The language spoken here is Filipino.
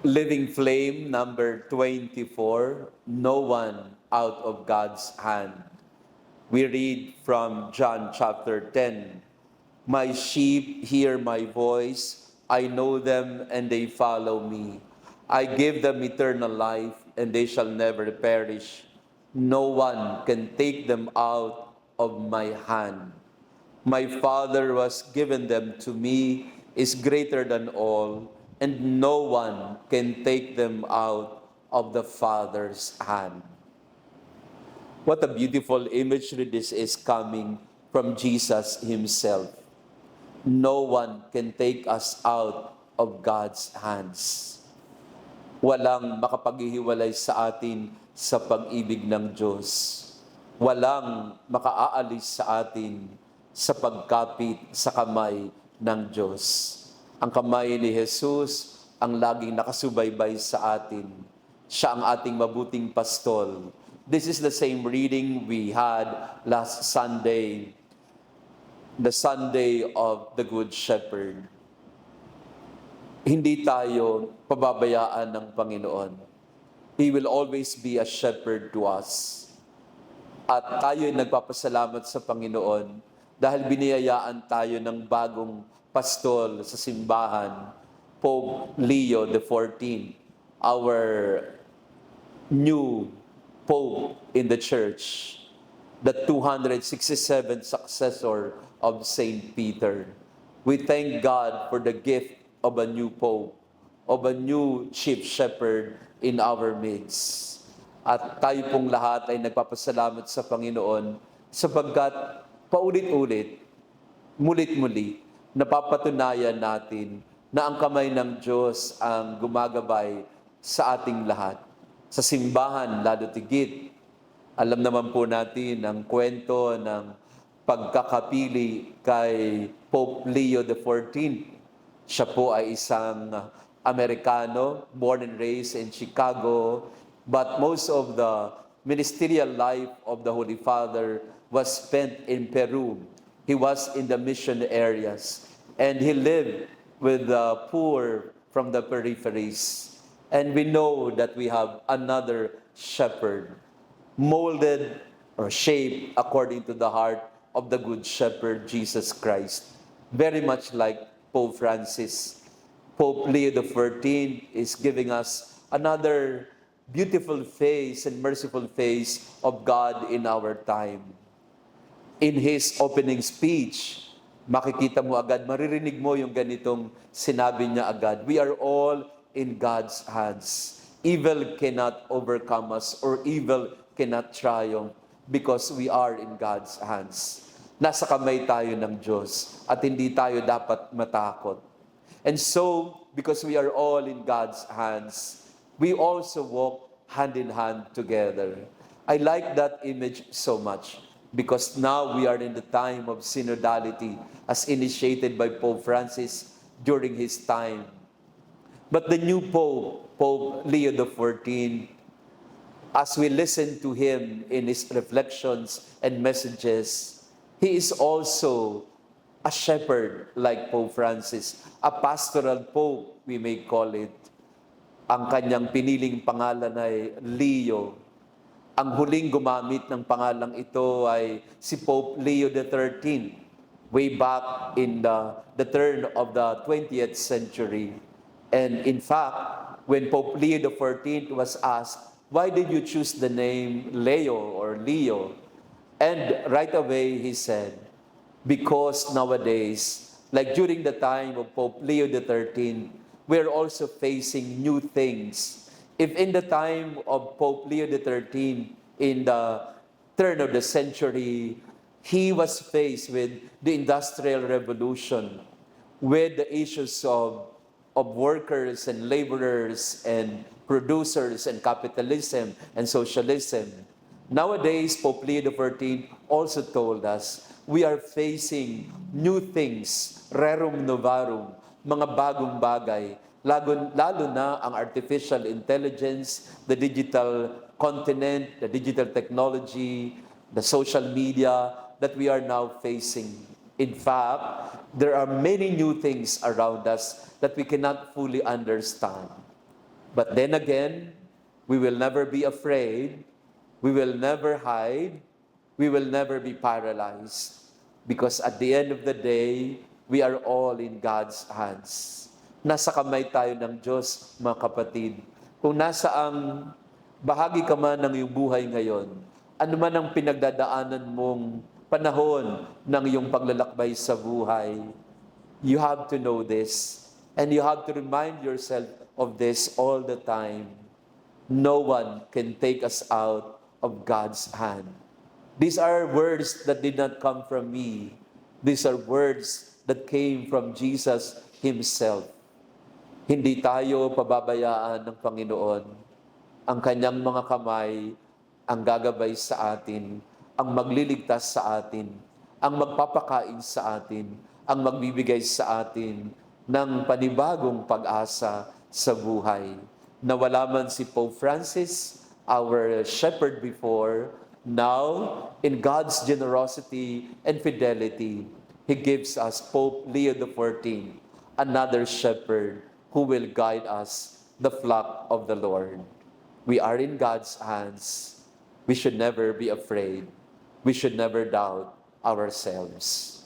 Living Flame, number 24, no one out of God's hand. We read from John chapter 10. My sheep hear my voice, I know them and they follow me. I give them eternal life and they shall never perish. No one can take them out of my hand. My Father was given them to me is greater than all, and no one can take them out of the Father's hand. What a beautiful imagery this is coming from Jesus himself. No one can take us out of God's hands. Walang makapaghihiwalay sa atin sa pag-ibig ng Diyos. Walang makaaalis sa atin sa pagkapit sa kamay ng Diyos. Ang kamay ni Jesus ang laging nakasubaybay sa atin. Siya ang ating mabuting pastol. This is the same reading we had last Sunday, the Sunday of the Good Shepherd. Hindi tayo pababayaan ng Panginoon. He will always be a shepherd to us. At tayo ay nagpapasalamat sa Panginoon dahil biniyayaan tayo ng bagong pastol sa simbahan, Pope Leo XIV, our new Pope in the Church, the 267th successor of Saint Peter. We thank God for the gift of a new Pope, of a new Chief Shepherd in our midst. At tayo pong lahat ay nagpapasalamat sa Panginoon sapagkat paulit-ulit, mulit-muli, napapatunayan natin na ang kamay ng Diyos ang gumagabay sa ating lahat. Sa simbahan, lalo tigit. Alam naman po natin ang kwento ng pagkakapili kay Pope Leo XIV. Siya po ay isang Amerikano, born and raised in Chicago, but most of the ministerial life of the Holy Father was spent in Peru. He was in the mission areas, and he lived with the poor from the peripheries. And we know that we have another shepherd, molded or shaped according to the heart of the Good Shepherd, Jesus Christ. Very much like Pope Francis. Pope Leo XIV is giving us another beautiful face and merciful face of God in our time. In his opening speech, makikita mo agad, maririnig mo yung ganitong sinabi niya agad. We are all in God's hands. Evil cannot overcome us or evil cannot triumph because we are in God's hands. Nasa kamay tayo ng Diyos at hindi tayo dapat matakot. And so, because we are all in God's hands, we also walk hand in hand together. I like that image so much because now we are in the time of synodality as initiated by Pope Francis during his time. But the new Pope, Pope Leo XIV, as we listen to him in his reflections and messages, he is also a shepherd like Pope Francis, a pastoral Pope, we may call it. Ang kanyang piniling pangalan ay Leo. Ang huling gumamit ng pangalang ito ay si Pope Leo XIII, way back in the turn of the 20th century. And in fact, when Pope Leo XIV was asked, why did you choose the name Leo or Leo? And right away he said, because nowadays, like during the time of Pope Leo XIII, we're also facing new things. If in the time of Pope Leo XIII, in the turn of the century, he was faced with the Industrial Revolution, with the issues of workers and laborers and producers and capitalism and socialism. Nowadays, Pope Leo XIV also told us, we are facing new things, rerum novarum, mga bagong bagay, lalo na ang artificial intelligence, the digital continent, the digital technology, the social media that we are now facing. In fact, there are many new things around us that we cannot fully understand. But then again, we will never be afraid. We will never hide. We will never be paralyzed. Because at the end of the day, we are all in God's hands. Nasa kamay tayo ng Diyos, mga kapatid. Kung nasaang bahagi ka man ng iyong buhay ngayon, ano man ang pinagdadaanan mong panahon ng iyong paglalakbay sa buhay, you have to know this. And you have to remind yourself of this all the time. No one can take us out of God's hand. These are words that did not come from me. These are words that came from Jesus Himself. Hindi tayo pababayaan ng Panginoon. Ang kanyang mga kamay ang gagabay sa atin, ang magliligtas sa atin, ang magpapakain sa atin, ang magbibigay sa atin ng panibagong pag-asa sa buhay. Nawala man si Pope Francis, our shepherd before, now, in God's generosity and fidelity, He gives us Pope Leo XIV, another shepherd who will guide us, the flock of the Lord. We are in God's hands. We should never be afraid. We should never doubt ourselves.